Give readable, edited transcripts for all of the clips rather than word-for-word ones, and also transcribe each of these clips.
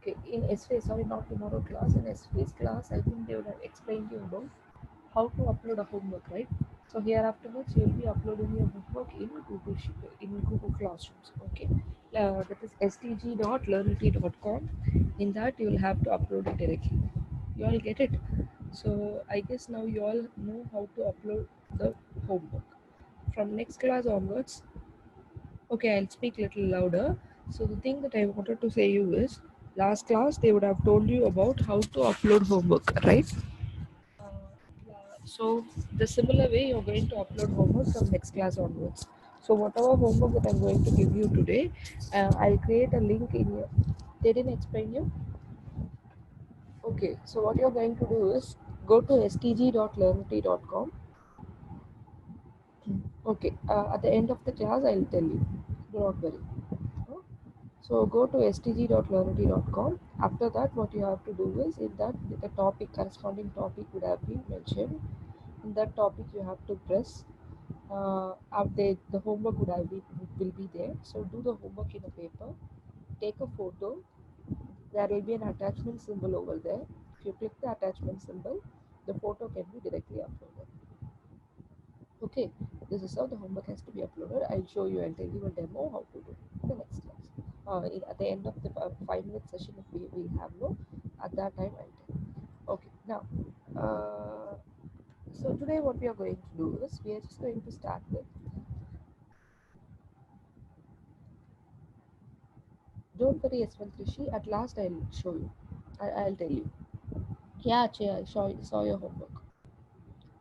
Okay, in SFA, sorry, not tomorrow class. In SFA's class, I think they would have explained you about how to upload a homework, right? So here afterwards, you'll be uploading your homework in Google Classrooms. Okay, that is stg.learnity.com. In that, you will have to upload it directly. You all get it? So I guess now you all know how to upload the homework. From next class onwards, okay, I'll speak little louder. So the thing that I wanted to say you is, last class they would have told you about how to upload homework, right? So the similar way you're going to upload homework from next class onwards. So whatever homework that I'm going to give you today, I'll create a link in your. They didn't explain you. Okay, so what you're going to do is go to stg.learnity.com. Okay, at the end of the class, I'll tell you. Do not worry. No? So go to stg.learnity.com. After that, what you have to do is, in that the topic, corresponding topic would have been mentioned. In that topic, you have to press. Update the homework will be there. So do the homework in a paper. Take a photo. There will be an attachment symbol over there. If you click the attachment symbol, the photo can be directly uploaded. Okay, this is how the homework has to be uploaded. I'll show you and tell you a demo how to do it in the next class. At the end of the 5-minute session, if we have no, at that time I'll tell you. Okay, now, so today what we are going to do is, we are just going to start with, don't worry Yaswant Rishi, at last I'll show you. I'll tell you. Yeah, Achaya, saw your homework.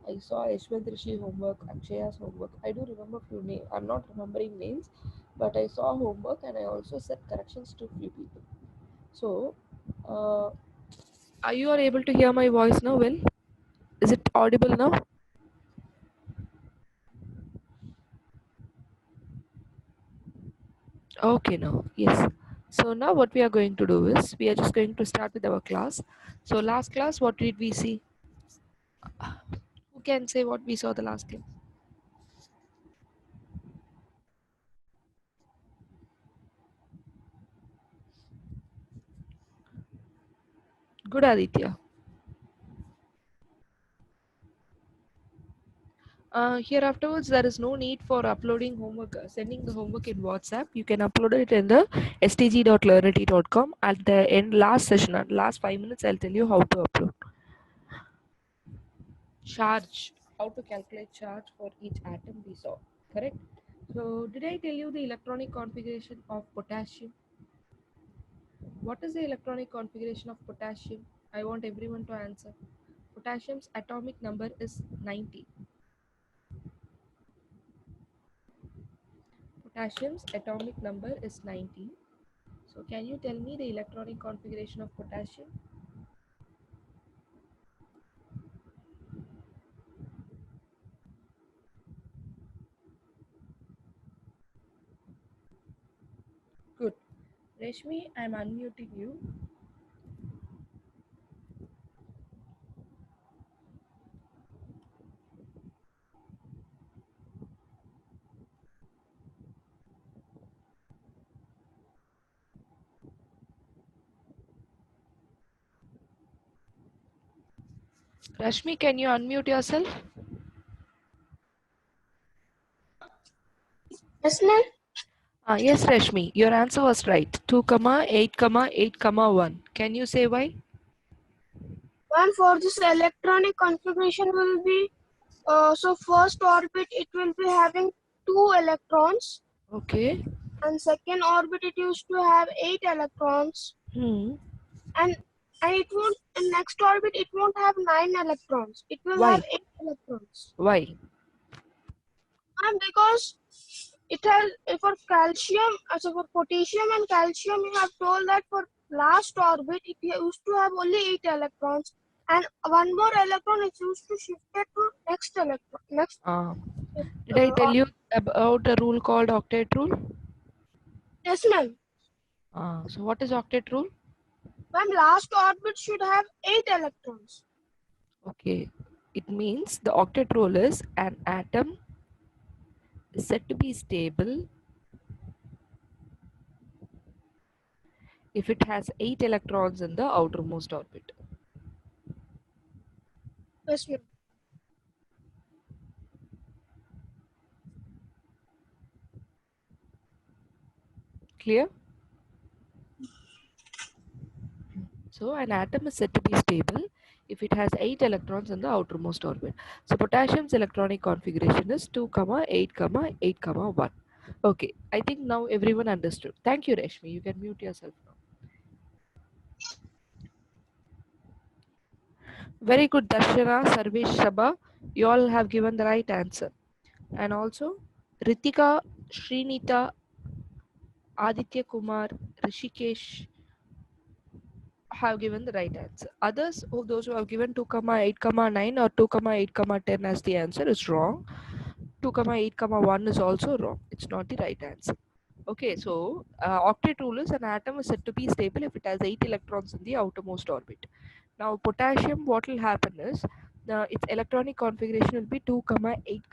I saw Yashwant Rishi homework, Akshaya's homework. I do remember few names. I'm not remembering names, but I saw homework and I also said corrections to few people. So, are you all able to hear my voice now? Well, is it audible now? Okay, now yes. So now what we are going to do is, we are just going to start with our class. So last class, what did we see? Who can say what we saw the last class? Good, Aditya. Here afterwards, there is no need for uploading homework, sending the homework in WhatsApp. You can upload it in the stg.learnity.com. At the end, last session, last 5 minutes, I'll tell you how to upload. Charge, how to calculate charge for each atom we saw, correct? So, did I tell you the electronic configuration of potassium? What is the electronic configuration of potassium? I want everyone to answer. Potassium's atomic number is 90. Potassium's atomic number is 90. So can you tell me the electronic configuration of potassium? Good. Reshmi, I'm unmuting you. Rashmi, can you unmute yourself? Yes, ma'am. Yes, Rashmi, your answer was right. 2, 8, 8, 1. Can you say why? Ma'am, for this electronic configuration will be, so first orbit it will be having 2 electrons, Okay. and second orbit it used to have 8 electrons, Hmm. and it won't, in next orbit it won't have 9 electrons. It will have Why? 8 electrons. Why? And because it has, for calcium, so for potassium and calcium, you have told that for last orbit it used to have only 8 electrons, and one more electron is used to shift it to next electron. Next, Did I tell you about a rule called octet rule? yes, ma'am. So what is octet rule? Ma'am, last orbit should have 8 electrons. Okay. It means the octet rule is an atom is said to be stable if it has 8 electrons in the outermost orbit? Yes, ma'am. Clear? So an atom is said to be stable if it has 8 electrons in the outermost orbit. So potassium's electronic configuration is 2, 8, 8, 1. Okay, I think now everyone understood. Thank you, Reshmi. You can mute yourself now. Very good, Darshana, Sarvesh, Shaba. You all have given the right answer. And also, Ritika, Srinita, Aditya Kumar, Rishikesh have given the right answer. Others, those who have given 2, 8, 9 or 2, 8, 10 as the answer is wrong. 2, 8, 1 is also wrong. It's not the right answer. Okay, so octet rule is an atom is said to be stable if it has 8 electrons in the outermost orbit. Now, potassium, what will happen is its electronic configuration will be 2, 8,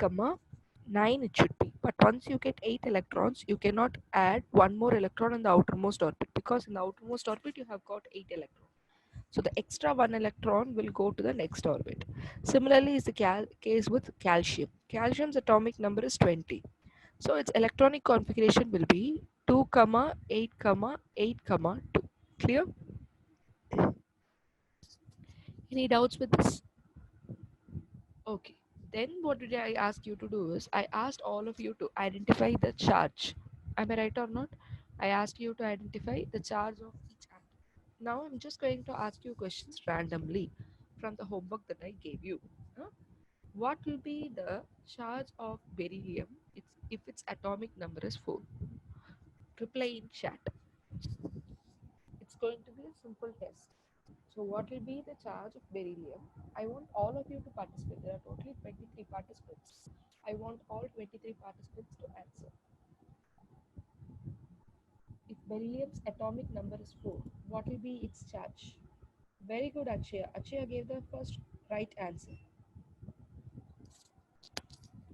9 it should be. But once you get 8 electrons, you cannot add one more electron in the outermost orbit, because in the outermost orbit you have got 8 electrons. So the extra 1 electron will go to the next orbit. Similarly is the case with calcium. Calcium's atomic number is 20. So its electronic configuration will be 2, 8, 8, 2. Clear? Any doubts with this? Okay. Then what did I ask you to do is, I asked all of you to identify the charge. Am I right or not? I asked you to identify the charge of each atom. Now I'm just going to ask you questions randomly from the homework that I gave you. Huh? What will be the charge of beryllium if its atomic number is 4? Reply in chat. It's going to be a simple test. So what will be the charge of beryllium? I want all of you to participate. There are totally 23 participants. I want all 23 participants to answer. If beryllium's atomic number is 4, what will be its charge? Very good, Akshaya. Akshaya gave the first right answer.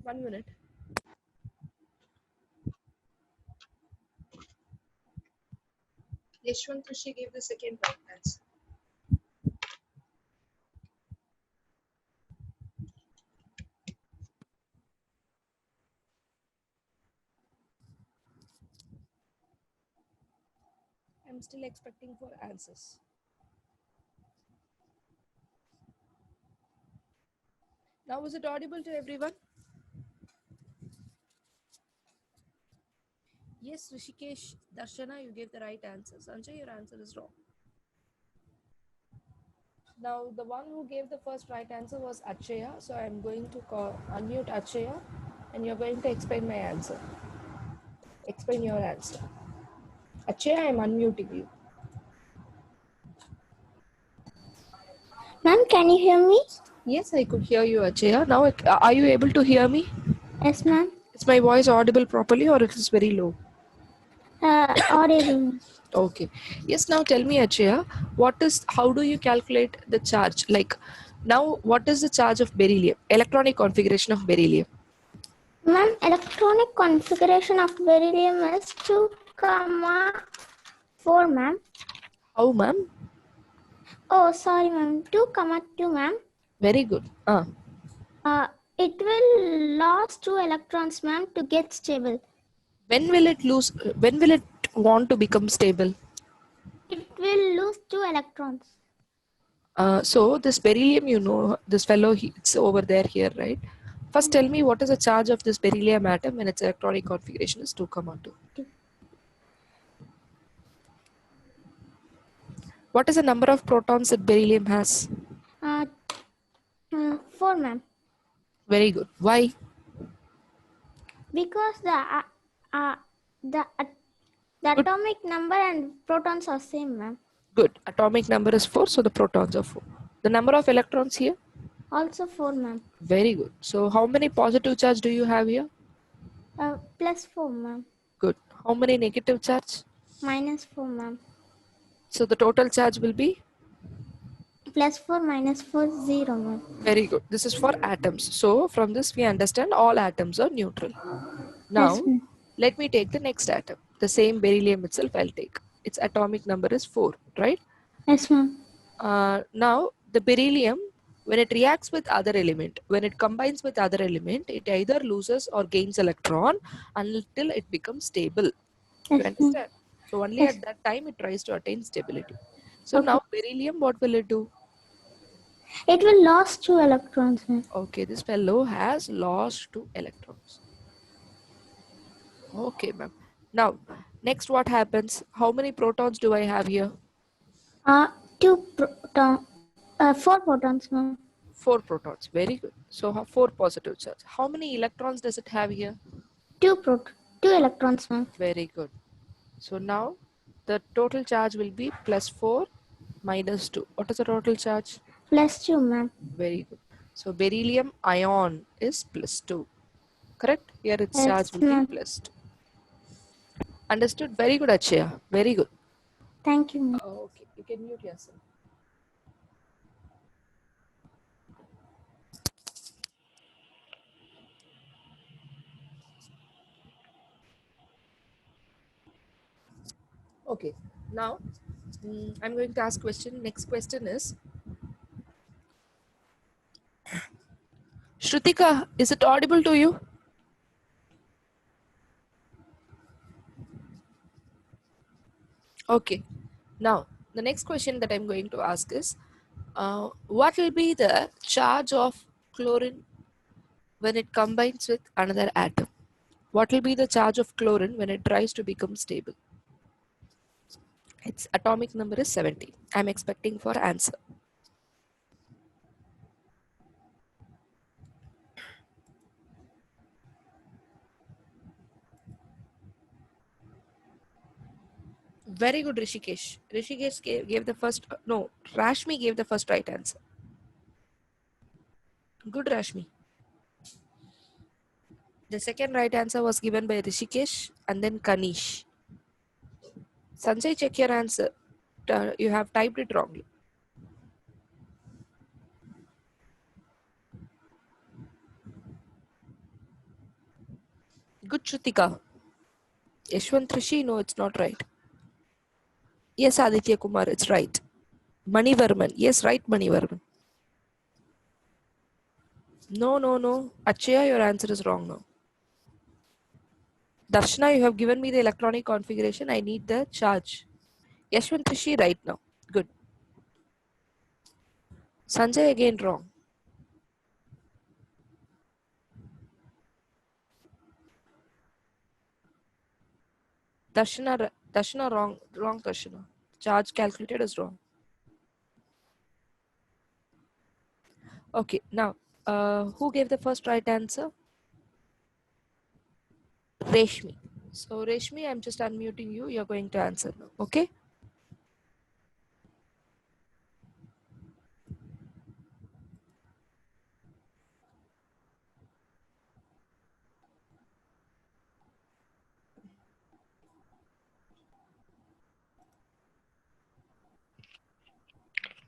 1 minute. Yashwant Rishi gave the second right answer. I'm still expecting for answers. Now, is it audible to everyone? Yes, Rishikesh, Darshana, you gave the right answer. Sanjay, your answer is wrong. Now, the one who gave the first right answer was Achaya. So I'm going to unmute Achaya, and you're going to explain my answer. Explain your answer. Achaya, I'm unmuting you. Ma'am, can you hear me? Yes, I could hear you, Achaya. Now, are you able to hear me? Yes, ma'am. Is my voice audible properly, or it is very low? Audible. Okay. Yes, now tell me, Achaya, how do you calculate the charge? Like, now, what is the charge of beryllium? Electronic configuration of beryllium. Ma'am, electronic configuration of beryllium is 2, 4, ma'am. How, ma'am? Oh, sorry, ma'am. 2, 2, ma'am. Very good. It will lose 2 electrons, ma'am, to get stable. When will it want to become stable? It will lose 2 electrons. So this beryllium, this fellow, it's over there here, right? First, tell me what is the charge of this beryllium atom when its electronic configuration is 2, 2. What is the number of protons that beryllium has? 4, ma'am. Very good. Why? Because the atomic number and protons are same, ma'am. Good. Atomic number is 4, so the protons are 4. The number of electrons here? Also 4, ma'am. Very good. So how many positive charge do you have here? Plus 4, ma'am. Good. How many negative charge? Minus 4, ma'am. So the total charge will be? Plus 4 minus 4, 0, ma'am. Very good. This is for atoms. So from this we understand all atoms are neutral. Now, Yes, let me take the next atom. The same beryllium itself I'll take. its atomic number is 4, right? Yes, ma'am. Now the beryllium, when it reacts with other element, when it combines with other element, it either loses or gains electron until it becomes stable. You Yes, ma'am. understand? So only Yes. at that time it tries to attain stability. So Okay. now beryllium, what will it do? It will lose 2 electrons, ma'am. Okay, this fellow has lost 2 electrons. Okay, ma'am. Now, next what happens? How many protons do I have here? 4 protons, ma'am. 4 protons. Very good. So 4 positive charge. How many electrons does it have here? 2 electrons, ma'am. Very good. So now the total charge will be plus 4 minus 2. What is the total charge? Plus 2, ma'am. Very good. So beryllium ion is plus 2. Correct? Here its charge Yes, will be ma'am. plus 2. Understood? Very good, Achaya. Very good. Thank you, ma'am. Okay, you can mute yourself. Okay, now I'm going to ask question. Next question is, Shrutika, is it audible to you? Okay, now the next question that I'm going to ask is, what will be the charge of chlorine when it combines with another atom? What will be the charge of chlorine when it tries to become stable? Its atomic number is 70. I'm expecting for answer. Very good, Rishikesh. Rishikesh gave the first, no, Rashmi gave the first right answer. Good, Rashmi. The second right answer was given by Rishikesh and then Kanish. Sanjay, check your answer. You have typed it wrongly. Good, Shrutika. Yashwant Rishi, no, it's not right. Yes, Aditya Kumar, it's right. Manivarman, yes, right, Manivarman. No. Achaya, your answer is wrong now. Darshana, you have given me the electronic configuration. I need the charge. Yashwant Rishi, right now. Good. Sanjay, again wrong. Darshana wrong, Darshana. Charge calculated is wrong. Okay, now, who gave the first right answer? Reshmi. So, Reshmi, I'm just unmuting you. You're going to answer now, okay?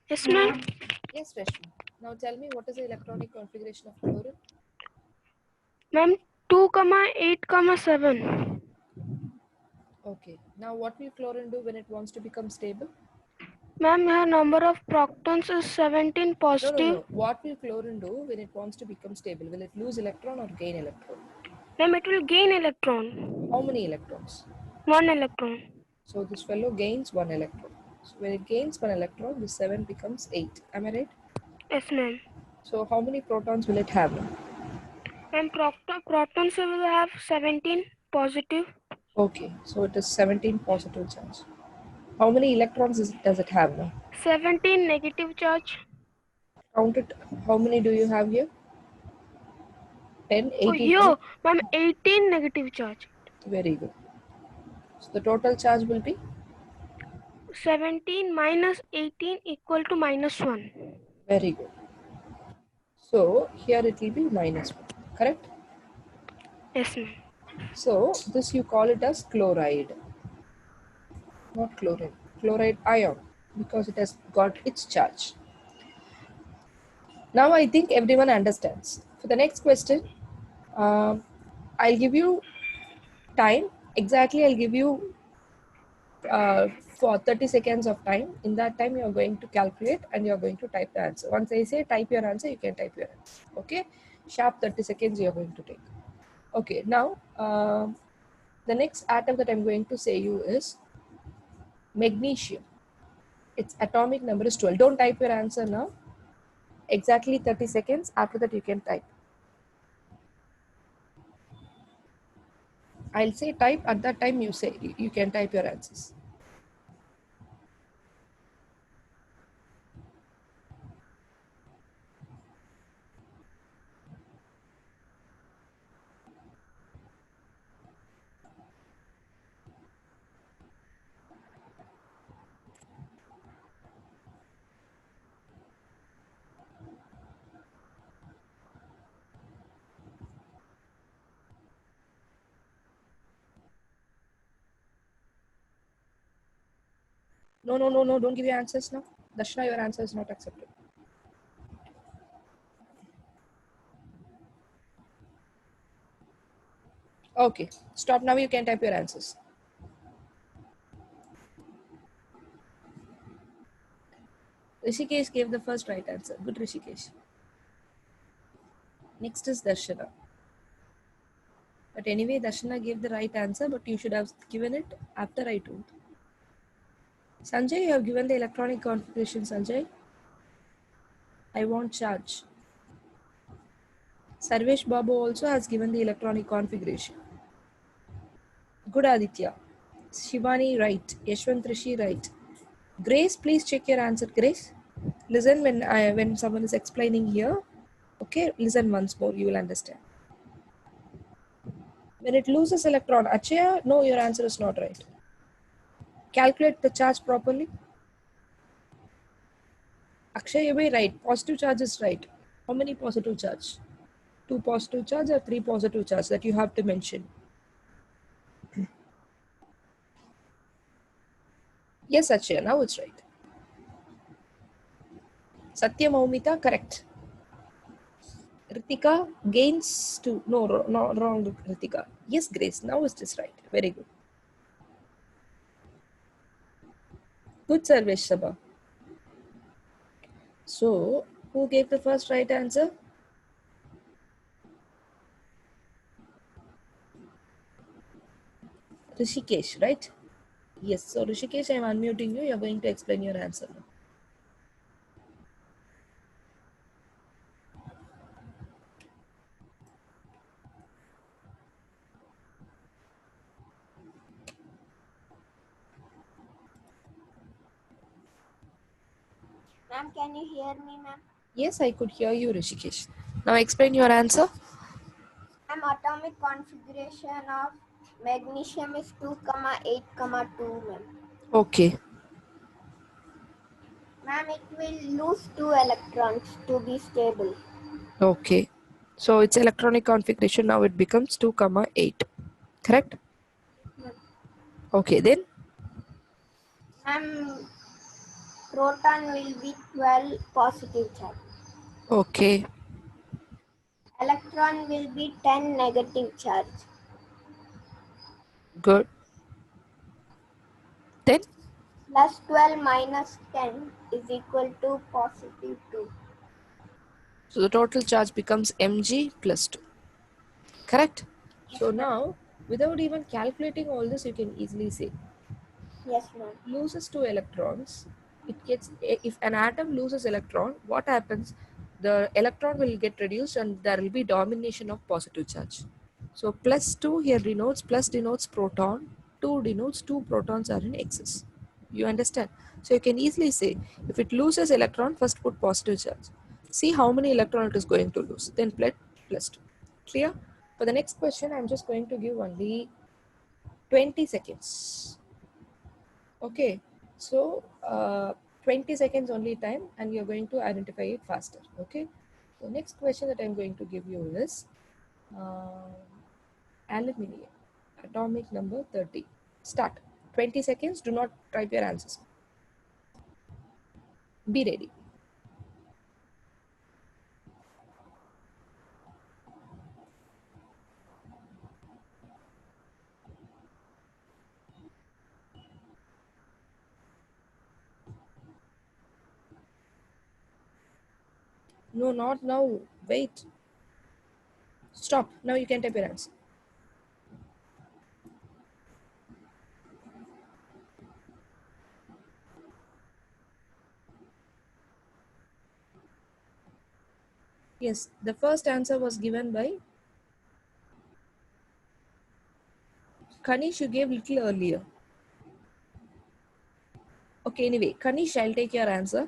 Yes, ma'am. Yes, Reshmi. Now tell me, what is the electronic configuration of chlorine? Ma'am, 2, 8, 7. Okay. Now, what will chlorine do when it wants to become stable? Ma'am, her number of protons is 17 positive. No. What will chlorine do when it wants to become stable? Will it lose electron or gain electron? Ma'am, it will gain electron. How many electrons? 1 electron. So this fellow gains 1 electron. So when it gains 1 electron, this 7 becomes 8. Am I right? Yes, ma'am. So how many protons will it have now? And protons will have 17 positive. Okay, so it is 17 positive charge. How many electrons does it have now? 17 negative charge. Count it. How many do you have here? 10, Oh, 18. here, ma'am, 18 negative charge. Very good. So the total charge will be? 17 minus 18 equal to -1. Very good. So here it will be -1. Correct? Yes, ma'am. So this you call it as chloride. Not chlorine. Chloride ion. Because it has got its charge. Now I think everyone understands. For the next question, I'll give you time. Exactly, I'll give you for 30 seconds of time. In that time, you're going to calculate and you're going to type the answer. Once I say type your answer, you can type your answer. Okay, sharp 30 seconds you're going to take. Okay, now the next atom that I'm going to say you is magnesium. Its atomic number is 12. Don't type your answer now. Exactly 30 seconds. After that, you can type. I'll say type. At that time, you say you can type your answers. No, no, no, no. Don't give your answers now. Darshana, your answer is not accepted. Okay, stop now. You can type your answers. Rishikesh gave the first right answer. Good, Rishikesh. Next is Darshana. But anyway, Darshana gave the right answer, but you should have given it after I told. Sanjay, you have given the electronic configuration, Sanjay. I want charge. Sarvesh Babu also has given the electronic configuration. Good, Aditya. Shivani, right. Yashwant Rishi, right. Grace, please check your answer, Grace. Listen when someone is explaining here. Okay, listen once more, you will understand. When it loses electron, Achaya, no, your answer is not right. Calculate the charge properly. Akshay, you be right. Positive charge is right. How many positive charge? 2 positive charge or 3 positive charge that you have to mention? Yes, Akshay, now it's right. Satyam Aumita, correct. Ritika gains 2. No, no, wrong, Ritika. Yes, Grace, now it is right. Very good. Good service, Sabha. So, who gave the first right answer? Rishikesh, right? Yes, so Rishikesh, I'm unmuting you. You're going to explain your answer now. Ma'am, can you hear me, ma'am? Yes, I could hear you, Rishikesh. Now explain your answer. Ma'am, atomic configuration of magnesium is 2, 8, 2, ma'am. Okay. Ma'am, it will lose 2 electrons to be stable. Okay. So its electronic configuration now it becomes 2, 8. Correct? Ma'am, Okay, then proton will be 12 positive charge. okay. Electron will be 10 negative charge. Good. Then Plus 12 minus 10 is equal to positive 2. so the total charge becomes Mg plus 2. Correct? So Yes, ma'am. now without even calculating all this you can easily say Yes, ma'am. loses 2 electrons. It gets, if an atom loses electron, what happens? The electron will get reduced and there will be domination of positive charge. So plus 2 here denotes, plus denotes proton, 2 denotes 2 protons are in excess. You understand? So you can easily say if it loses electron, first put positive charge. See how many electron it is going to lose. Then plus 2. Clear? For the next question, I'm just going to give only 20 seconds. Okay, so 20 seconds only time and you're going to identify it faster. Okay, so next question that I'm going to give you is aluminium, atomic number 30. Start. 20 seconds, do not type your answers. Be ready. No, not now. Wait. Stop. Now you can type your answer. Yes, the first answer was given by Kanish. You gave little earlier. Okay, anyway, Kanish, I'll take your answer.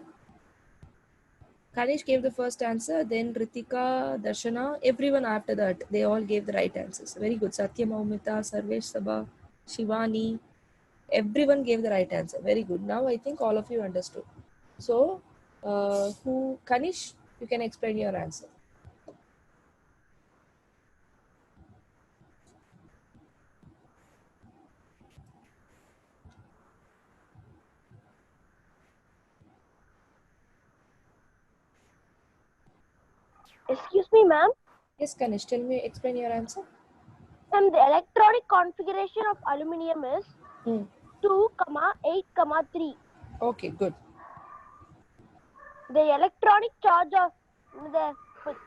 Kanish gave the first answer, then Ritika, Darshana, everyone after that, they all gave the right answers. Very good. Satya Maumita, Sarvesh Sabha, Shivani, everyone gave the right answer. Very good. Now I think all of you understood. So, Kanish, you can explain your answer. Excuse me, ma'am. Yes, Kanish, tell me, explain your answer. Ma'am, the electronic configuration of aluminium is 2, 8, 3. Okay, good. The electronic charge of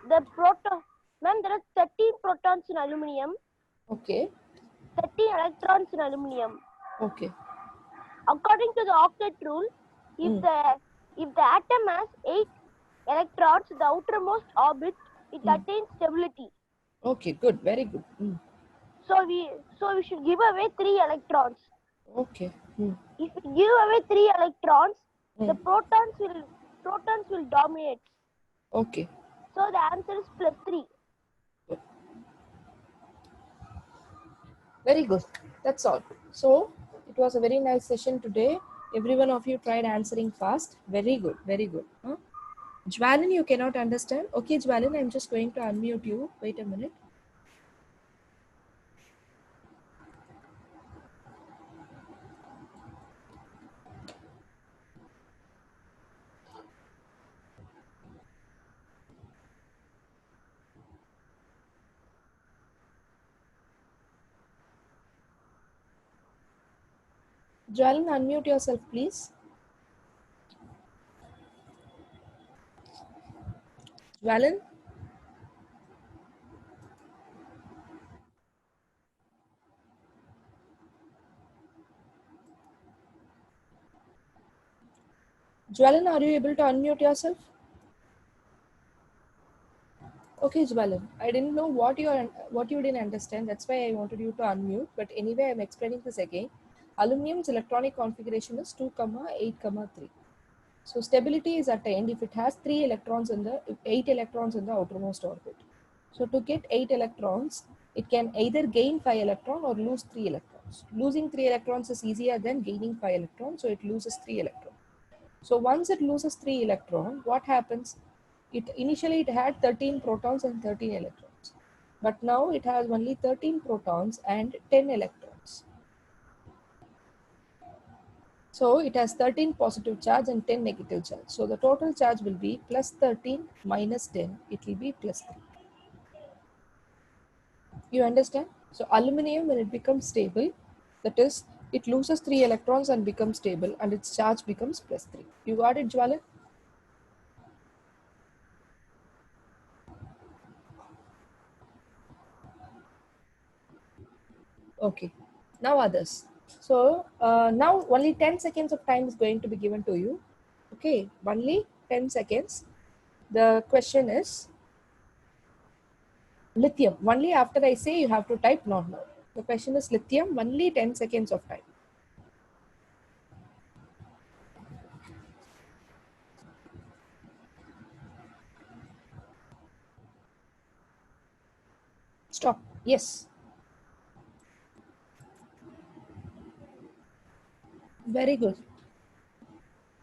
the proton. Ma'am, there are 13 protons in aluminium, Okay, 13 electrons in aluminium. okay. According to the octet rule, if the atom has 8 electrons in the outermost orbit, it attains stability. Okay, good. Very good. So we should give away 3 electrons. Okay. If we give away 3 electrons, the protons will dominate. Okay. So the answer is +3. Very good. That's all. So it was a very nice session today. Every one of you tried answering fast. Very good. Very good. Huh? Jwalin, you cannot understand. Okay, Jwalin, I'm just going to unmute you. Wait a minute. Jwalin, unmute yourself, please. Jwalin? Jwalin, are you able to unmute yourself? Okay, Jwalin. I didn't know what you didn't understand. That's why I wanted you to unmute. But anyway, I'm explaining this again. Aluminum's electronic configuration is 2, 8, 3. So stability is attained if it has 8 electrons in the outermost orbit. So to get 8 electrons, it can either gain 5 electrons or lose 3 electrons. Losing 3 electrons is easier than gaining 5 electrons, so it loses 3 electrons. So once it loses 3 electrons, what happens? Initially it had 13 protons and 13 electrons. But now it has only 13 protons and 10 electrons. So it has 13 positive charge and 10 negative charge. So the total charge will be plus 13 minus 10. It will be plus 3. You understand? So aluminum, when it becomes stable, that is, it loses 3 electrons and becomes stable, and its charge becomes plus 3. You got it, Jwala? Okay. Now others. So now only 10 seconds of time is going to be given to you. Okay, only 10 seconds. The question is lithium. Only after I say you have to type, not now. The question is lithium, only 10 seconds of time. Stop. Yes. Very good.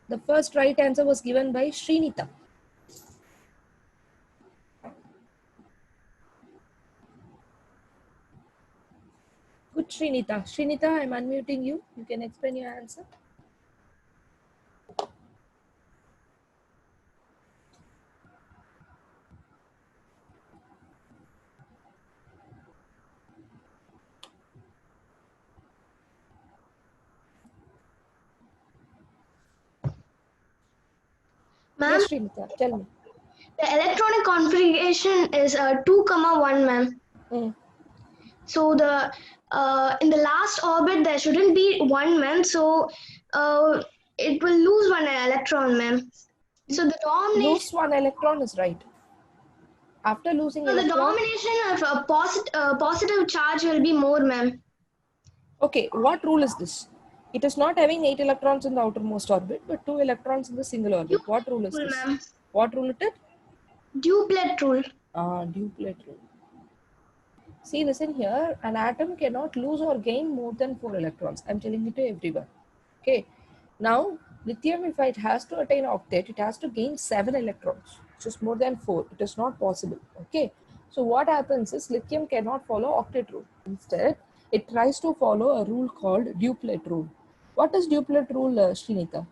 The first right answer was given by Srinita. Good, Srinita. Srinita, I'm unmuting you. You can explain your answer. Ma'am, Yes, Srinita, tell me. The electronic configuration is 2, 1, ma'am. Mm. So the in the last orbit there shouldn't be 1, ma'am. So it will lose 1 electron, ma'am. So the domination. Lose one electron is right. After losing So the electron. domination of a positive charge will be more, ma'am. Okay, what rule is this? It is not having 8 electrons in the outermost orbit, but 2 electrons in the single orbit. What rule is Rule, this? ma'am. What rule it is? Duplet rule. Duplet rule. See, listen here. An atom cannot lose or gain more than 4 electrons. I'm telling it to everyone. Okay. Now, lithium, if it has to attain octet, it has to gain 7 electrons, which is more than 4. It is not possible. Okay. So what happens is lithium cannot follow octet rule. Instead, it tries to follow a rule called duplet rule. What is duplet rule, Srinita?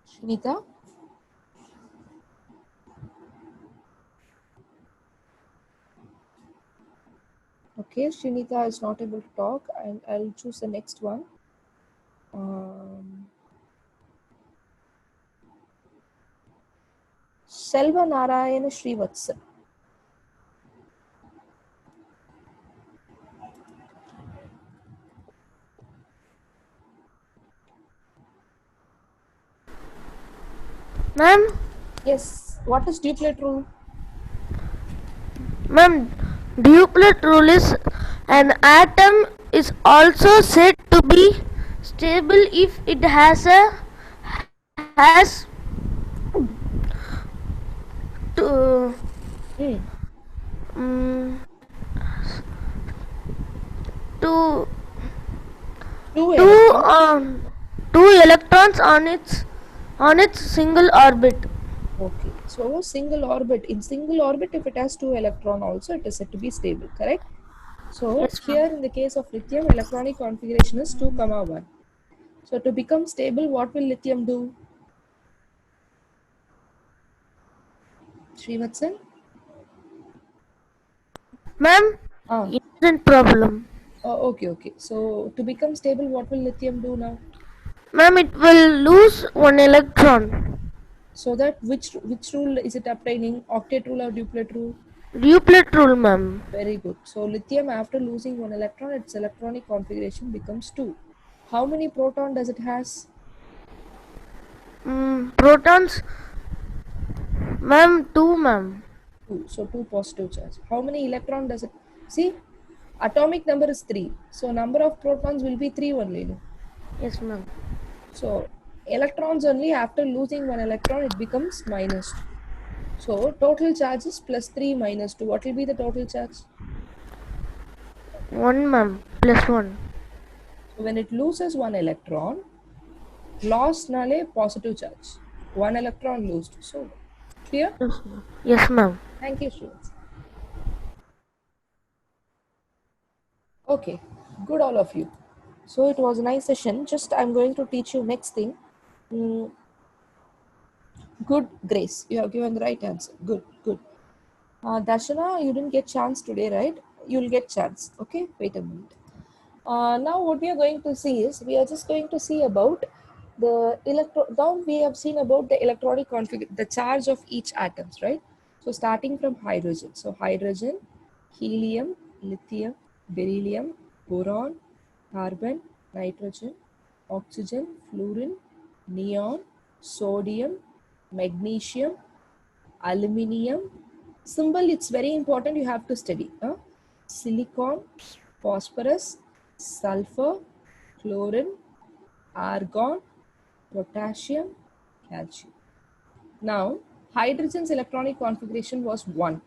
Srinita? Okay, Srinita is not able to talk, and I'll choose the next one. Selva Narayana Srivatsa. Ma'am, Yes, what is duplet rule? ma'am, duplet rule is an atom is also said to be stable if it has two, two, Two two, electrons. two electrons on its single orbit. Okay, so single orbit. In single orbit, if it has 2 electron also, it is said to be stable, correct? So Yes, here in the case of lithium, electronic configuration is 2, 1. So to become stable, what will lithium do? Srivatsan? Ma'am, isn't problem. Okay. So to become stable, what will lithium do now? Ma'am, it will lose 1 electron. So that which rule is it obtaining? Octet rule or duplet rule? Duplet rule, ma'am. Very good. So lithium, after losing 1 electron, its electronic configuration becomes 2. How many proton does it has? Protons, ma'am, 2, ma'am. 2. So 2 positive charge. How many electron does it? See, atomic number is 3. So number of protons will be 3 only. Yes, ma'am. So electrons only, after losing 1 electron, it becomes minus 2. So total charge is plus 3 minus 2. What will be the total charge? 1, ma'am, plus 1. So when it loses 1 electron, lost nale positive charge. 1 electron lost. So clear? Yes, ma'am. Thank you, students. Okay, good all of you. So it was a nice session. Just I'm going to teach you next thing. Good, Grace. You have given the right answer. Good. Darshana, you didn't get chance today, right? You'll get chance. Okay, wait a minute. Now what we are going to see is, we are just going to see about the now we have seen about the electronic configuration, the charge of each atoms, right? So starting from hydrogen. So hydrogen, helium, lithium, beryllium, boron, carbon, nitrogen, oxygen, fluorine, neon, sodium, magnesium, aluminium. Symbol, it's very important, you have to study. Silicon, phosphorus, sulfur, chlorine, argon, potassium, calcium. Now, hydrogen's electronic configuration was 1.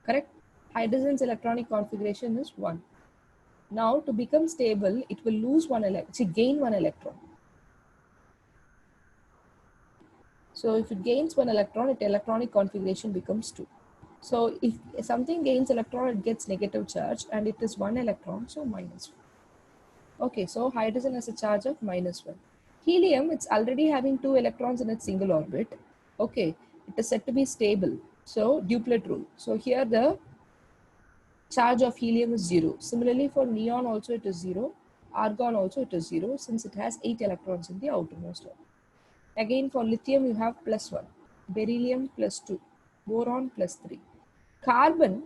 Correct? Hydrogen's electronic configuration is 1. Now, to become stable, it will lose 1 electron, gain 1 electron. So, if it gains 1 electron, its electronic configuration becomes 2. So, if something gains electron, it gets negative charge, and it is 1 electron, so minus 1. Okay, so hydrogen has a charge of minus 1. Helium, it's already having 2 electrons in its single orbit. Okay, it is said to be stable. So, duplet rule. So, here the charge of helium is 0. Similarly, for neon also it is 0. Argon also it is 0, since it has 8 electrons in the outermost orbit. Again for lithium you have +1, beryllium +2, boron +3. Carbon,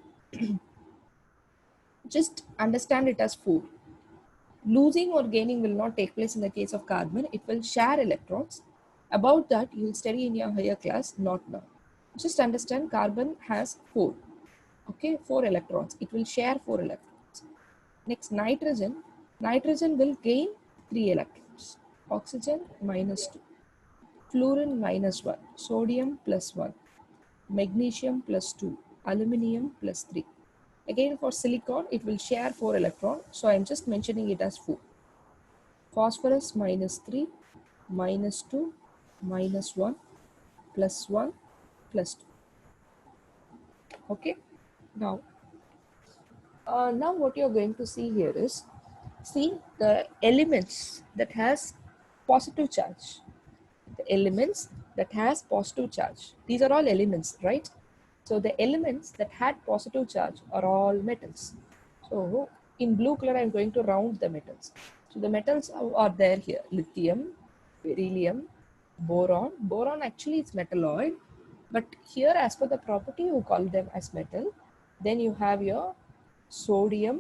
just understand it as 4. Losing or gaining will not take place in the case of carbon. It will share electrons. About that, you will study in your higher class, not now. Just understand carbon has 4. Okay, 4 electrons. It will share 4 electrons. Next, nitrogen. Nitrogen will gain 3 electrons. Oxygen -2. Fluorine -1. Sodium +1. Magnesium +2. Aluminium +3. Again for silicon, it will share 4 electrons. So I am just mentioning it as 4. Phosphorus -3, -2, -1, +1, +2. Okay. Now what you're going to see here is, see the elements that has positive charge. The elements that has positive charge. These are all elements, right? So the elements that had positive charge are all metals. So in blue color, I'm going to round the metals. So the metals are there here: lithium, beryllium, boron. Boron actually is metalloid, but here as per the property you call them as metal. Then you have your sodium,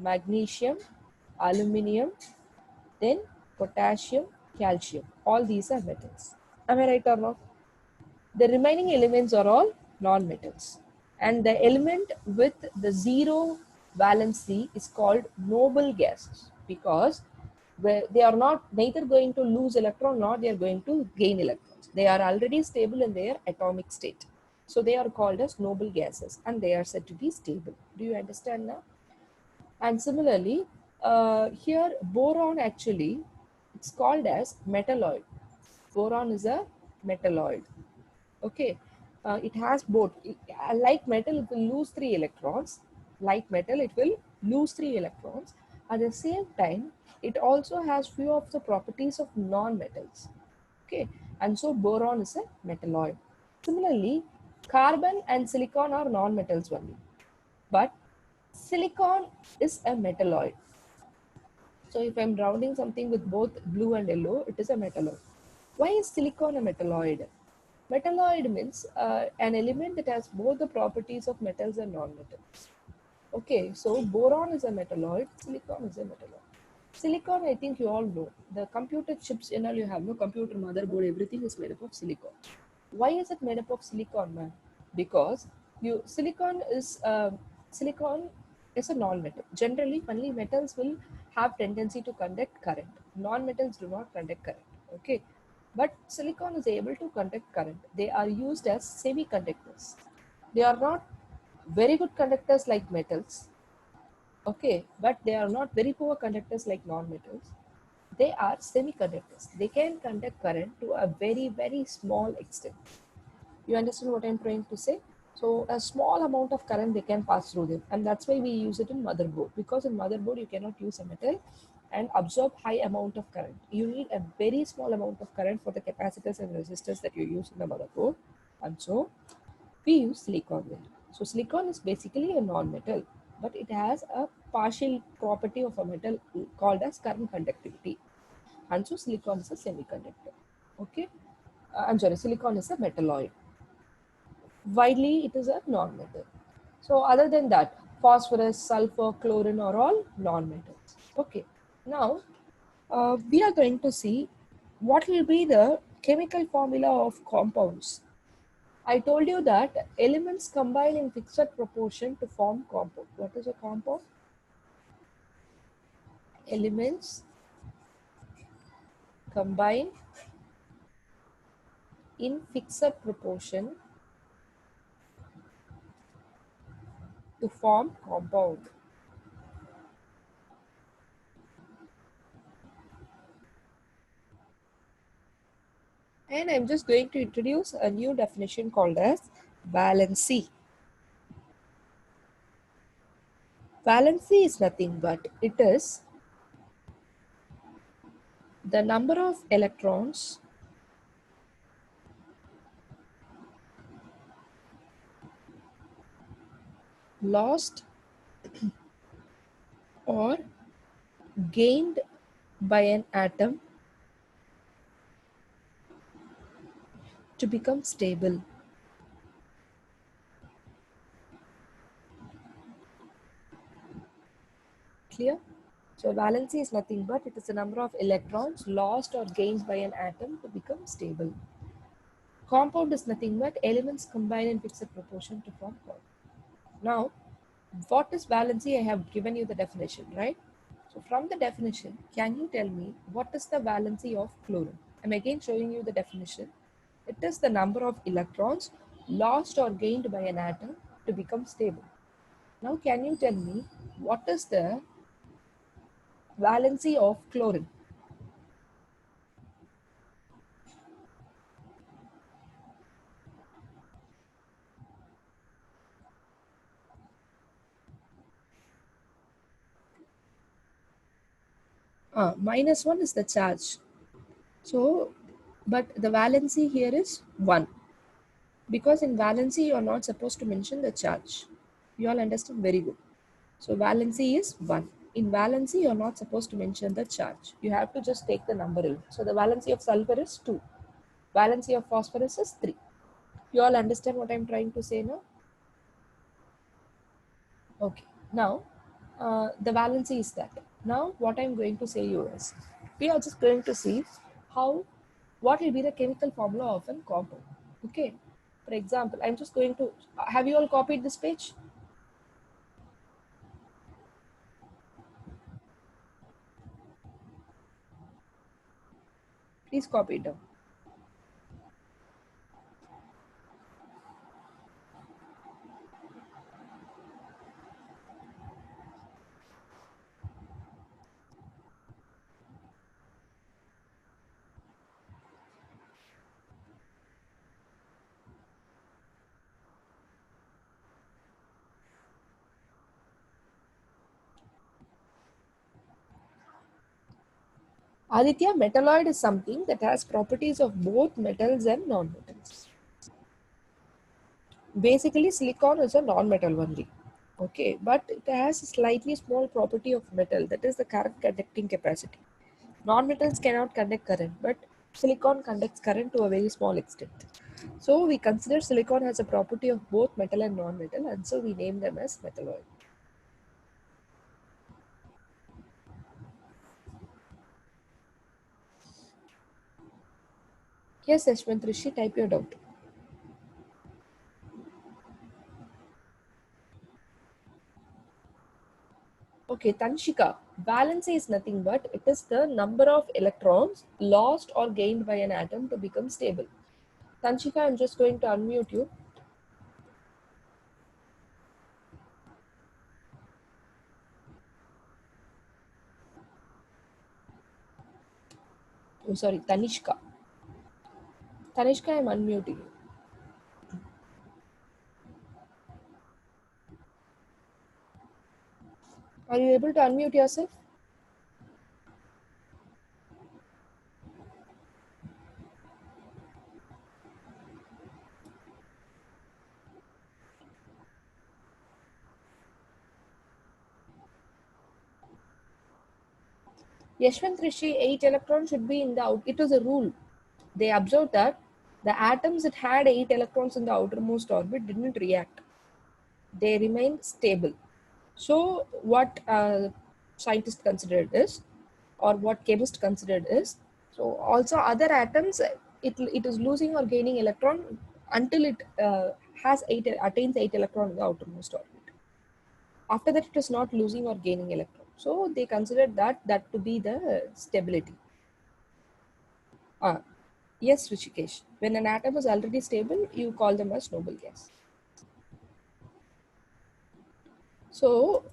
magnesium, aluminium, then potassium, calcium. All these are metals. Am I right or not? The remaining elements are all non-metals. And the element with the zero valency is called noble gases, because they are not neither going to lose electron nor they are going to gain electrons. They are already stable in their atomic state. So they are called as noble gases and they are said to be stable. Do you understand now? And similarly, here boron actually, it's called as metalloid. Boron is a metalloid. Okay, it has both. Like metal, it will lose 3 electrons. Like metal, it will lose 3 electrons. At the same time, it also has few of the properties of non-metals. Okay, and so boron is a metalloid. Similarly, carbon and silicon are non-metals only, but silicon is a metalloid. So if I'm rounding something with both blue and yellow, it is a metalloid. Why is silicon a metalloid? Metalloid means an element that has both the properties of metals and non-metals. Okay, so boron is a metalloid, silicon is a metalloid. Silicon, I think you all know. The computer chips in all you have, no computer motherboard, everything is made up of silicon. Why is it made up of silicon, man? Because silicon is a non-metal. Generally, only metals will have tendency to conduct current. Non-metals do not conduct current. Okay, but silicon is able to conduct current. They are used as semiconductors. They are not very good conductors like metals. Okay, but they are not very poor conductors like non-metals. They are semiconductors. They can conduct current to a very, very small extent. You understand what I'm trying to say? So a small amount of current they can pass through them, and that's why we use it in motherboard, because in motherboard you cannot use a metal and absorb high amount of current. You need a very small amount of current for the capacitors and resistors that you use in the motherboard, and so we use silicon there. So silicon is basically a non-metal, but it has a partial property of a metal called as current conductivity, and so silicon is a semiconductor. Okay, I'm sorry, silicon is a metalloid. Widely, it is a non-metal. So other than that, phosphorus, sulfur, chlorine are all non-metals. Okay, now we are going to see what will be the chemical formula of compounds. I told you that elements combine in fixed proportion to form compound. What is a compound? Elements combine in fixed proportion to form compound. And I'm just going to introduce a new definition called as valency. Valency is nothing but it is the number of electrons lost or gained by an atom to become stable. Clear? So valency is nothing but it is the number of electrons lost or gained by an atom to become stable. Compound is nothing but elements combine in fixed proportion to form compound. Now, what is valency? I have given you the definition, right? So from the definition, can you tell me what is the valency of chlorine? I'm again showing you the definition. It is the number of electrons lost or gained by an atom to become stable. Now, can you tell me what is the valency of chlorine? -1 is the charge. So, but the valency here is 1. Because in valency, you are not supposed to mention the charge. You all understand? Very good. So, valency is 1. In valency, you are not supposed to mention the charge. You have to just take the number alone. So, the valency of sulfur is 2. Valency of phosphorus is 3. You all understand what I am trying to say now? Okay. Now, the valency is that. Now, what I am going to say you is, we are just going to see what will be the chemical formula of a compound. Okay. For example, I'm just going to, have you all copied this page? Please copy it down. Aditya, metalloid is something that has properties of both metals and non-metals. Basically, silicon is a non-metal only. Okay, but it has a slightly small property of metal, that is the current conducting capacity. Non-metals cannot conduct current, but silicon conducts current to a very small extent. So we consider silicon has a property of both metal and non-metal, and so we name them as metalloid. Yes, Yashwant Rishi, type your doubt. Okay, Tanshika, valency is nothing but it is the number of electrons lost or gained by an atom to become stable. Tanshika, I'm just going to unmute you. Oh, sorry, Tanishka. Tanishka, I'm unmuting you. Are you able to unmute yourself? Yashwant Rishi, 8 electrons should be in the out. It was a rule. They observed that the atoms that had 8 electrons in the outermost orbit didn't react. They remained stable. So what scientists considered is, or what chemists considered is, so also other atoms, it is losing or gaining electron until it attains 8 electron in the outermost orbit. After that, it is not losing or gaining electron. So they considered that to be the stability. Yes, Rishikesh. When an atom is already stable, you call them as noble gas. So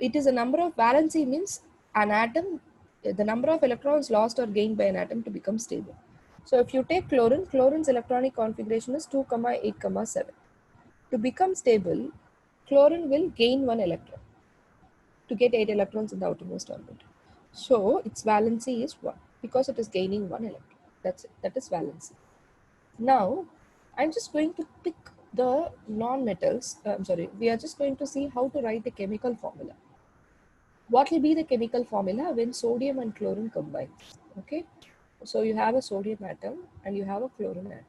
it is a number of valency means an atom, the number of electrons lost or gained by an atom to become stable. So if you take chlorine, chlorine's electronic configuration is 2, 8, 7. To become stable, chlorine will gain 1 electron to get 8 electrons in the outermost orbit. So its valency is 1 because it is gaining 1 electron. That's it. That is valency. Now, I'm just going to pick the non-metals. We are just going to see how to write the chemical formula. What will be the chemical formula when sodium and chlorine combine? Okay, so you have a sodium atom and you have a chlorine atom.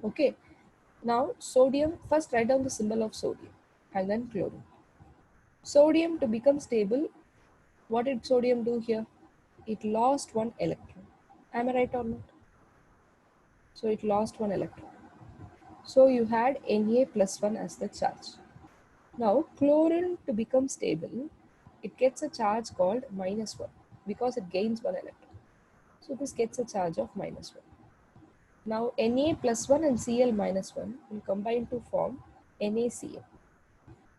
Okay. Now sodium, first write down the symbol of sodium and then chlorine. Sodium to become stable, what did sodium do here? It lost one electron. Am I right or not? So it lost one electron. So you had Na plus 1 as the charge. Now chlorine to become stable, it gets a charge called minus 1 because it gains one electron. So this gets a charge of minus 1. Now Na plus 1 and Cl minus 1 will combine to form NaCl.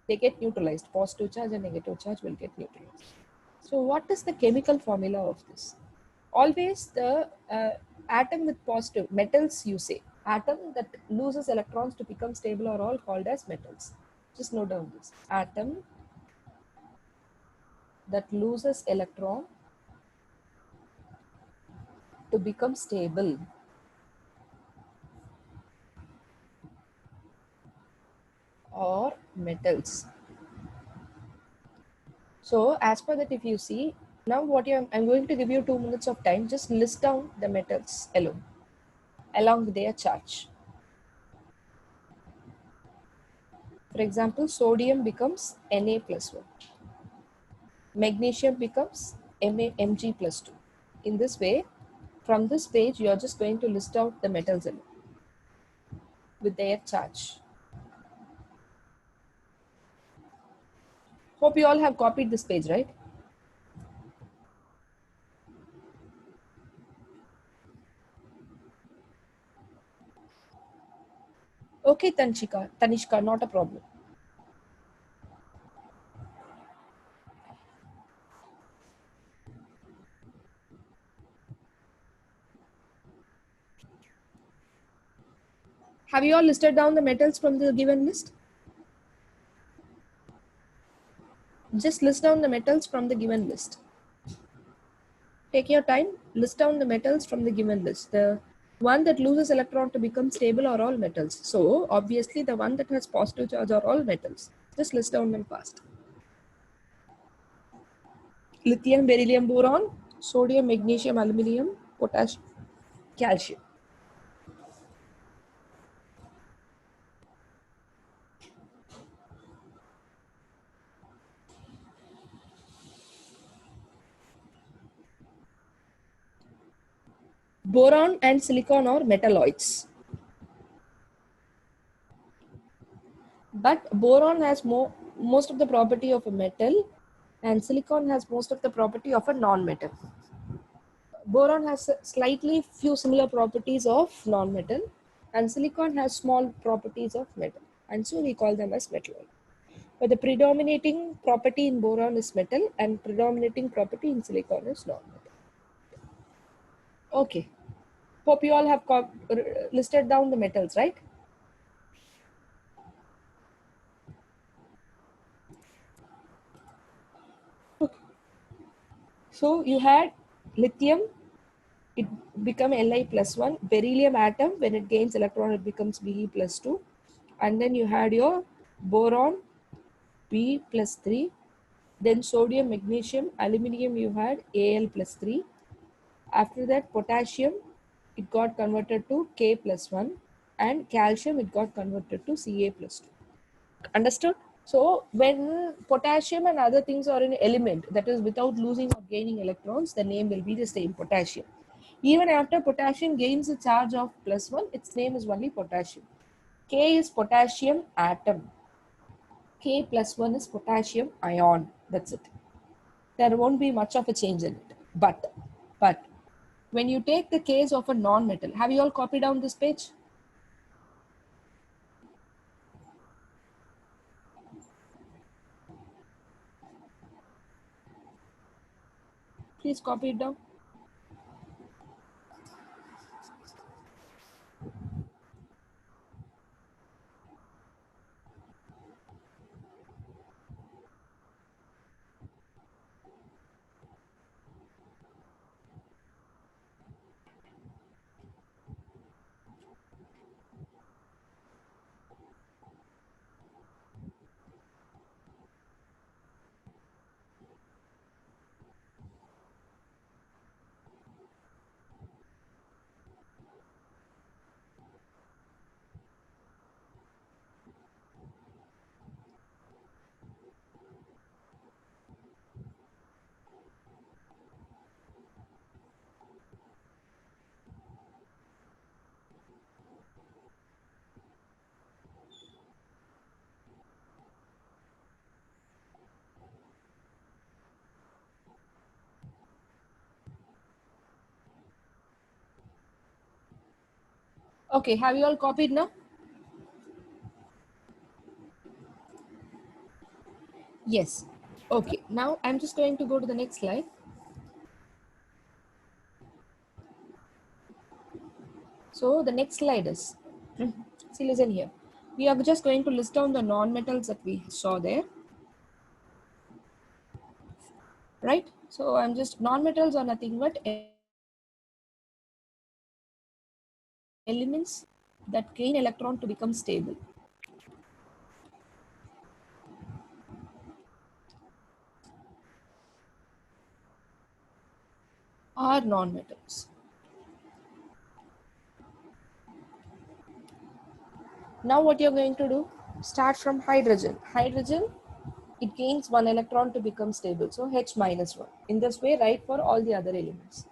They get neutralized. Positive charge and negative charge will get neutralized. So what is the chemical formula of this? Always the atom with positive, metals you say. Atom that loses electrons to become stable are all called as metals. Just note down this. Atom that loses electron to become stable or metals. So as per that, if you see, now I'm going to give you 2 minutes of time. Just list down the metals alone, along with their charge. For example, sodium becomes Na plus 1. Magnesium becomes Mg plus 2. In this way, from this page, you are just going to list out the metals alone with their charge. Hope you all have copied this page, right? Okay, Tanishka, not a problem. Have you all listed down the metals from the given list? Just list down the metals from the given list. Take your time, list down the metals from the given list. The one that loses electron to become stable are all metals. So obviously the one that has positive charge are all metals. Just list down them fast. Lithium, beryllium, boron, sodium, magnesium, aluminium, potassium, calcium. Boron and silicon are metalloids. But boron has most of the property of a metal and silicon has most of the property of a non-metal. Boron has slightly few similar properties of non-metal and silicon has small properties of metal, and so we call them as metalloid. But the predominating property in boron is metal and predominating property in silicon is non-metal. Okay. Hope you all have listed down the metals, right? Okay. So you had lithium, it become Li plus 1. Beryllium atom, when it gains electron, it becomes Be plus 2. And then you had your boron, B plus 3. Then sodium, magnesium, aluminium, you had Al plus 3. After that, potassium, it got converted to K plus 1. And calcium, it got converted to Ca plus 2. Understood? So when potassium and other things are in element, that is without losing or gaining electrons, the name will be the same, potassium. Even after potassium gains a charge of plus 1, its name is only potassium. K is potassium atom. K plus 1 is potassium ion. That's it. There won't be much of a change in it. But when you take the case of a non-metal, have you all copied down this page? Please copy it down. Okay, have you all copied now? Yes. Okay, now I'm just going to go to the next slide. So the next slide is, see, listen here. We are just going to list down the non-metals that we saw there, right? So I'm just, non-metals are nothing but elements that gain electron to become stable. Are non-metals. Now what you're going to do, start from hydrogen. Hydrogen, it gains one electron to become stable. So H minus 1. In this way, write for all the other elements.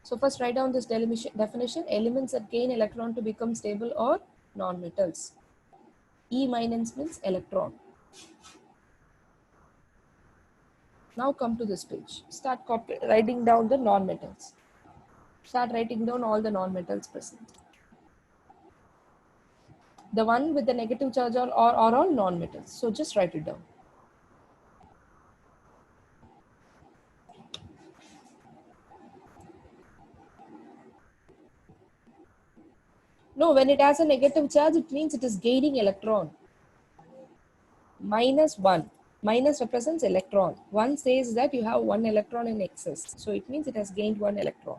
So first write down this definition. Elements that gain electron to become stable are non-metals. E minus means electron. Now come to this page. Start writing down the non-metals. Start writing down all the non-metals present. The one with the negative charge are all non-metals. So just write it down. No, when it has a negative charge, it means it is gaining electron. Minus 1. Minus represents electron. 1 says that you have 1 electron in excess. So it means it has gained 1 electron.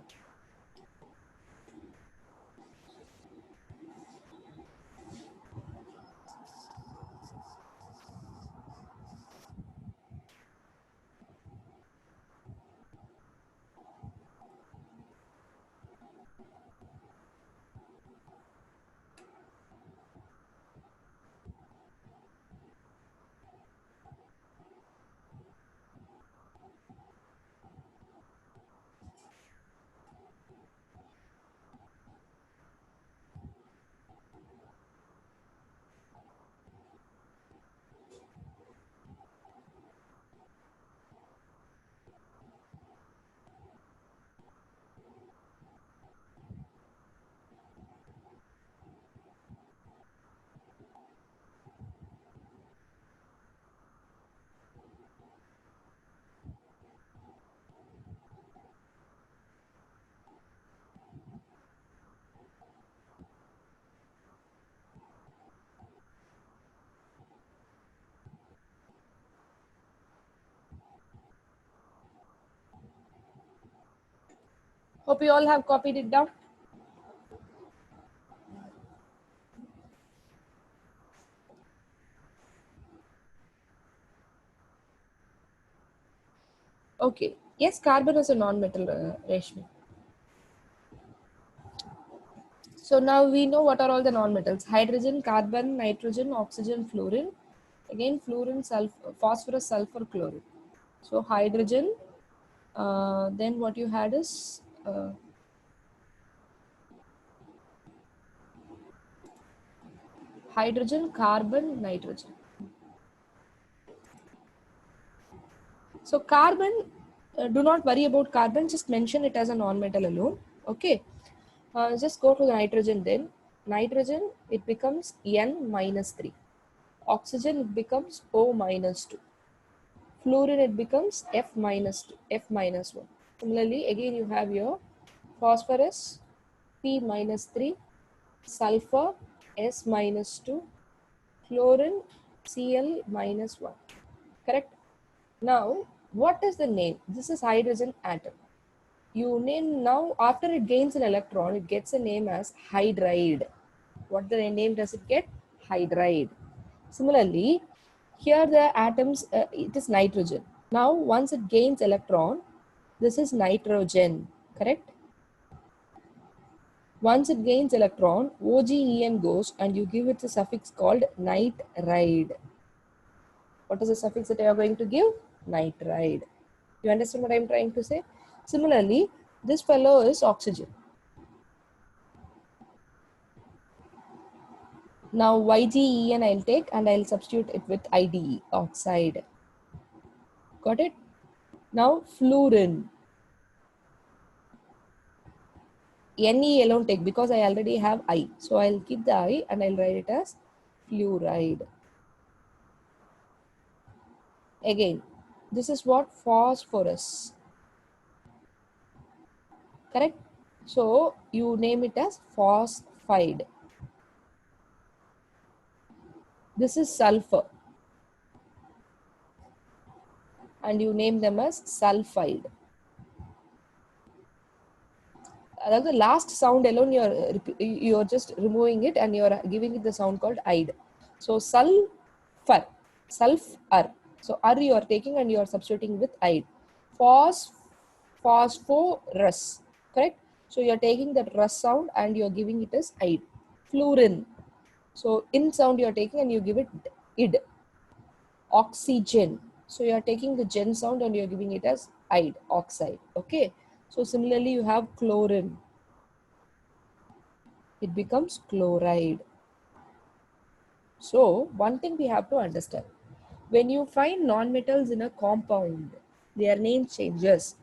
Hope you all have copied it down. Okay. Yes, carbon is a non-metal, Reshmi. So now we know what are all the non-metals. Hydrogen, carbon, nitrogen, oxygen, fluorine. Again, fluorine, sulfur, phosphorus, sulfur, chlorine. So hydrogen, then what you had is hydrogen, carbon, nitrogen. So carbon, do not worry about carbon, just mention it as a non-metal alone. Okay. Just go to the nitrogen then. Nitrogen, it becomes N minus 3. Oxygen, it becomes O minus 2. Fluorine, it becomes F minus 2, F minus 1. Similarly, again you have your phosphorus, P minus 3, sulfur, S minus 2, chlorine, Cl minus 1. Correct? Now, what is the name? This is hydrogen atom. You name now, after it gains an electron, it gets a name as hydride. What the name does it get? Hydride. Similarly, here the atoms, it is nitrogen. Now, once it gains electron, this is nitrogen, correct? Once it gains electron, OGEN goes and you give it a suffix called nitride. What is the suffix that you are going to give? Nitride. You understand what I am trying to say? Similarly, this fellow is oxygen. Now YGEN I'll take and I'll substitute it with IDE, oxide. Got it? Now fluorine. Ne alone take because I already have I. So I'll keep the I and I'll write it as fluoride. Again, this is what? Phosphorus. Correct? So you name it as phosphide. This is sulfur. And you name them as sulfide. The last sound alone, you're just removing it and you're giving it the sound called ide. So sulfur, sulfur. So you are taking and you are substituting with ide. Phosphorus, correct? So you're taking that rus sound and you're giving it as ide. Fluorine. So in sound you're taking and you give it id. Oxygen. So you're taking the gen sound and you're giving it as ide, oxide. Okay. So similarly you have chlorine. It becomes chloride. So one thing we have to understand, when you find non-metals in a compound, their name changes.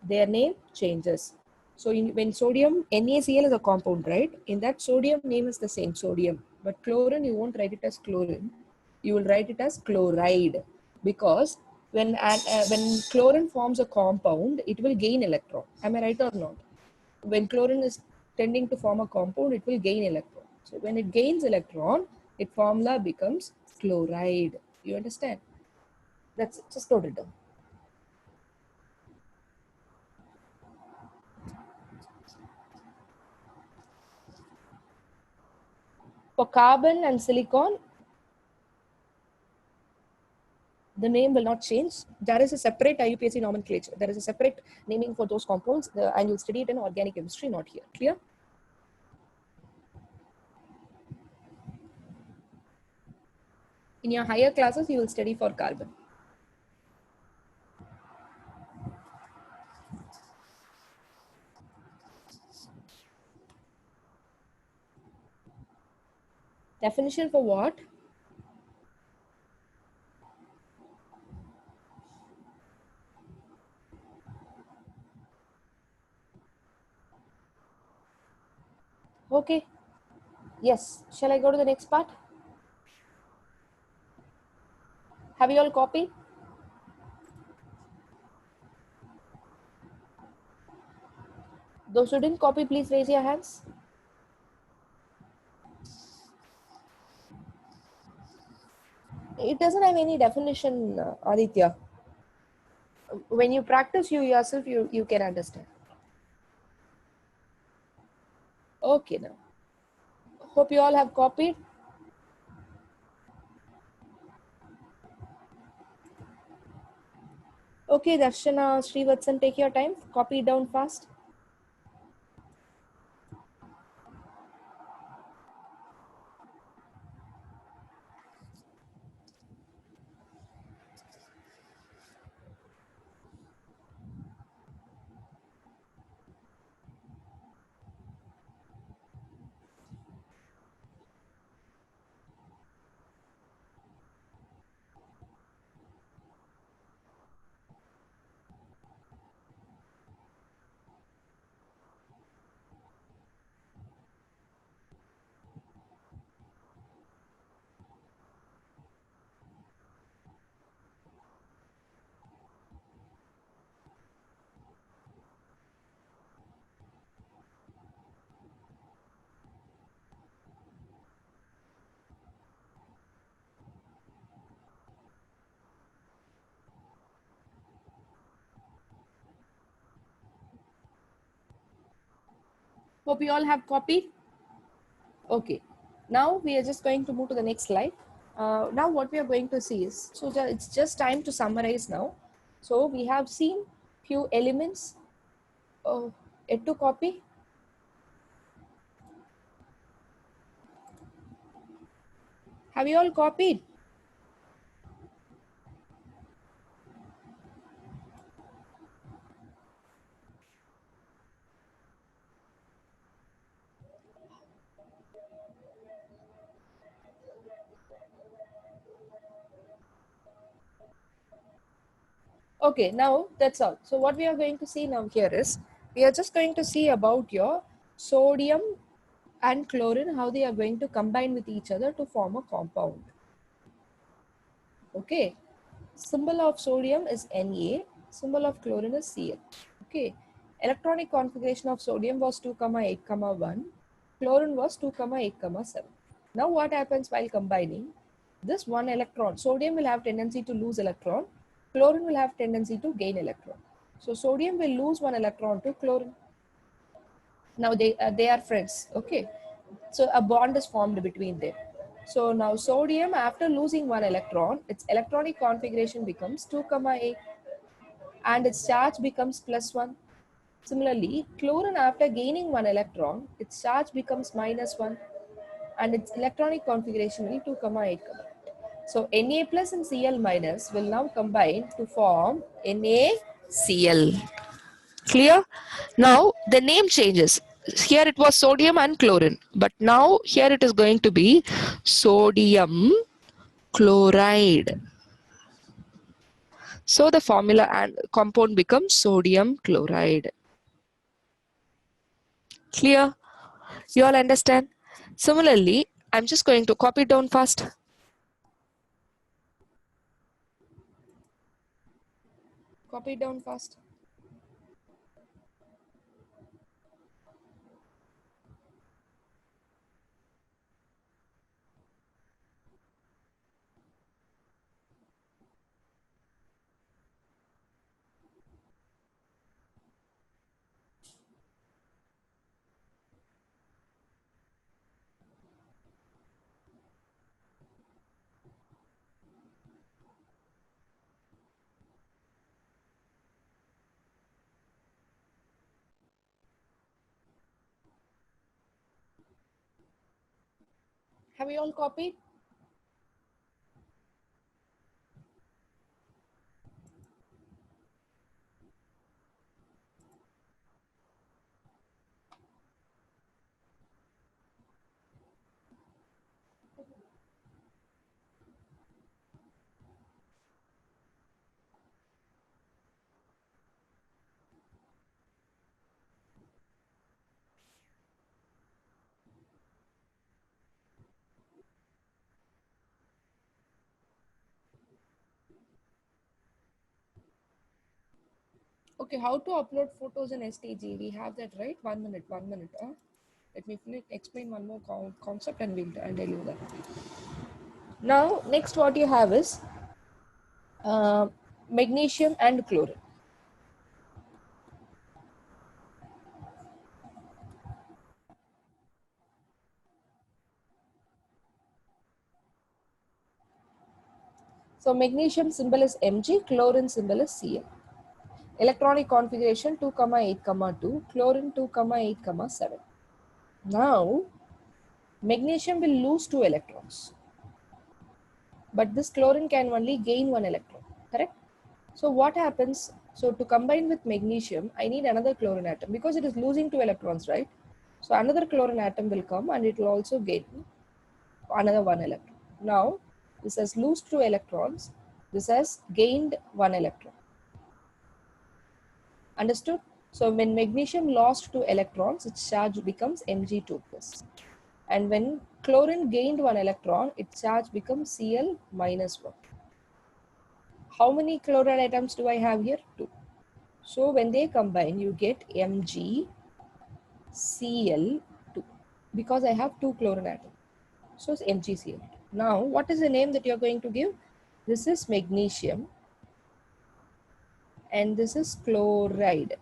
Their name changes. So when sodium, NaCl is a compound, right? In that sodium name is the same, sodium. But chlorine, you won't write it as chlorine. You will write it as chloride. Because when chlorine forms a compound, it will gain electron. Am I right or not? When chlorine is tending to form a compound, it will gain electron. So when it gains electron, its formula becomes chloride. You understand? That's it. Just note it down. For carbon and silicon, the name will not change. There is a separate IUPAC nomenclature. There is a separate naming for those compounds, and you'll study it in organic chemistry, not here. Clear? In your higher classes, you will study for carbon. Definition for what? Okay. Yes. Shall I go to the next part? Have you all copied? Those who didn't copy, please raise your hands. It doesn't have any definition, Aditya. When you practice, you yourself, you can understand. Okay, now. Hope you all have copied. Okay, Darshana, Srivatsan, take your time. Copy it down fast. Hope you all have copied. Okay, now we are just going to move to the next slide. Now what we are going to see is, so it's just time to summarize now. So we have seen few elements. Yet to copy. Have you all copied? Okay, now that's all. So what we are going to see now here is, We are just going to see about your sodium and chlorine, how they are going to combine with each other to form a compound. Okay. Symbol of sodium is Na, symbol of chlorine is Cl. Okay. Electronic configuration of sodium was 2, 8, 1. Chlorine was 2, 8, 7. Now what happens while combining? This one electron, sodium will have tendency to lose electron, chlorine will have tendency to gain electron. So sodium will lose one electron to chlorine. Now they are friends. Okay. So a bond is formed between them. So now sodium, after losing one electron, its electronic configuration becomes 2, 8 and its charge becomes +1. Similarly, chlorine, after gaining one electron, its charge becomes -1 and its electronic configuration will 2, 8. So Na plus and Cl minus will now combine to form NaCl. Clear? Now the name changes. Here it was sodium and chlorine, but now here it is going to be sodium chloride. So the formula and compound becomes sodium chloride. Clear? You all understand? Similarly, I'm just going to copy it down fast. Copy it down fast. Have you all copied? Okay, how to upload photos in STG? We have that, right? 1 minute, 1 minute. Let me explain one more concept and I'll tell you that. Now, next what you have is magnesium and chlorine. So magnesium symbol is Mg, chlorine symbol is Cl. Electronic configuration 2, 8, 2, chlorine 2, 8, 7. Now, magnesium will lose 2 electrons. But this chlorine can only gain 1 electron, correct? So what happens? So to combine with magnesium, I need another chlorine atom because it is losing 2 electrons, right? So another chlorine atom will come and it will also gain another 1 electron. Now, this has lost 2 electrons. This has gained 1 electron. Understood? So when magnesium lost 2 electrons, its charge becomes Mg2+. And when chlorine gained 1 electron, its charge becomes Cl minus 1. How many chloride atoms do I have here? 2. So when they combine, you get MgCl2 because I have 2 chlorine atoms. So it's MgCl2. Now, what is the name that you're going to give? This is magnesium and this is chloride.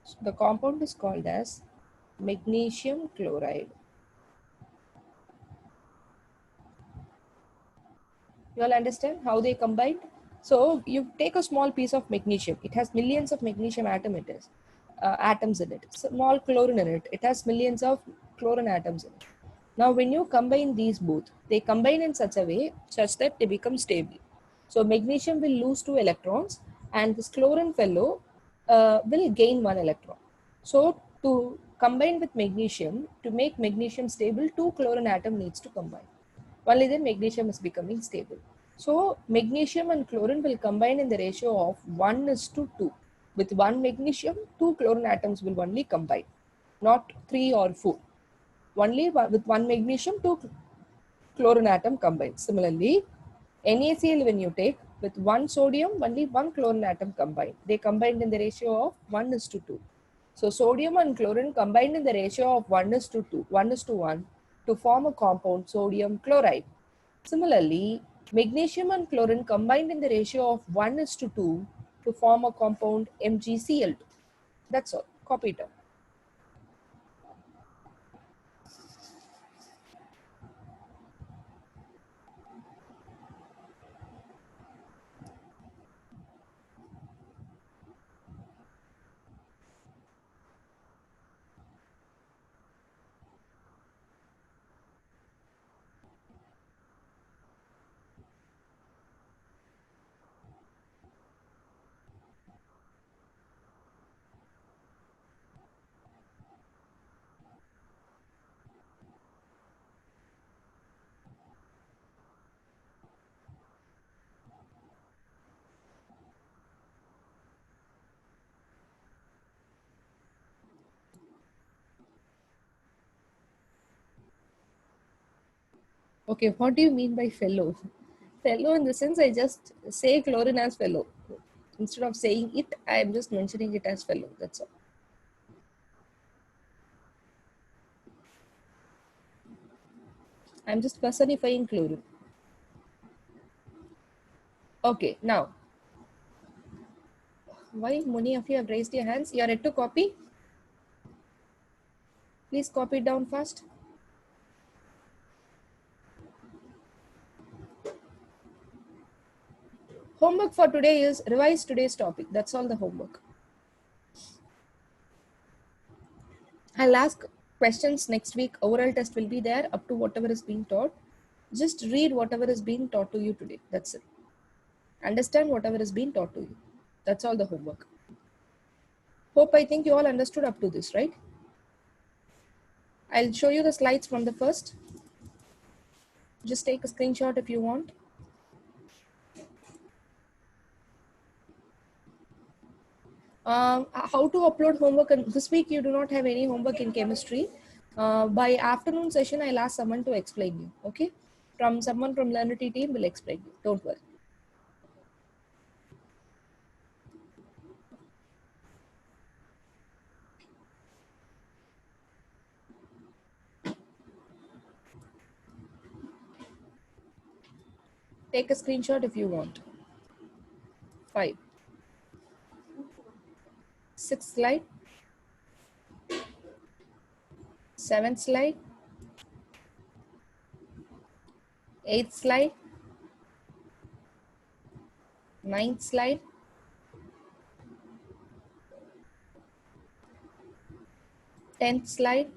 So the compound is called as magnesium chloride. You all understand how they combined? So you take a small piece of magnesium. It has millions of magnesium atoms in it. Small chlorine in it. It has millions of chlorine atoms in it. Now when you combine these both, they combine in such a way such that they become stable. So magnesium will lose 2 electrons and this chlorine fellow will gain 1 electron. So to combine with magnesium, to make magnesium stable, 2 chlorine atom needs to combine. Only then magnesium is becoming stable. So magnesium and chlorine will combine in the ratio of 1:2. With one magnesium, 2 chlorine atoms will only combine, not 3 or 4. Only with one magnesium, 2 chlorine atom combine. Similarly, NaCl when you take, with one sodium, only one chlorine atom combine. They combined in the ratio of 1:2. So sodium and chlorine combined in the ratio of 1:2, 1:1 to form a compound sodium chloride. Similarly, magnesium and chlorine combined in the ratio of 1:2 to form a compound MgCl2. That's all. Copy it up. Okay, what do you mean by fellow? Fellow in the sense I just say chlorine as fellow. Instead of saying it, I am just mentioning it as fellow. That's all. I'm just personifying chlorine. Okay, now, why many of you have raised your hands? You are yet to copy? Please copy it down fast. Homework for today is revise today's topic. That's all the homework. I'll ask questions next week. Oral test will be there up to whatever is being taught. Just read whatever is being taught to you today. That's it. Understand whatever is being taught to you. That's all the homework. Hope I think you all understood up to this, right? I'll show you the slides from the first. Just take a screenshot if you want. How to upload homework? And this week you do not have any homework in chemistry. By afternoon session, I'll ask someone to explain you. Okay? Someone from Learnity team will explain you. Don't worry. Take a screenshot if you want. 5. 6th slide. 7th slide. 8th slide. 9th slide. 10th slide.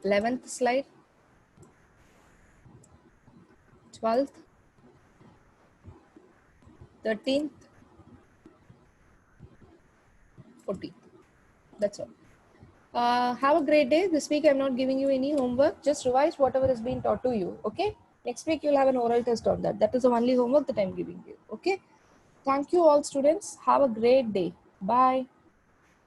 11th slide. 12th. 13th. 14th. That's all. Have a great day. This week I'm not giving you any homework. Just revise whatever is being taught to you. Okay? Next week you'll have an oral test on that. That is the only homework that I'm giving you. Okay? Thank you all students. Have a great day. Bye.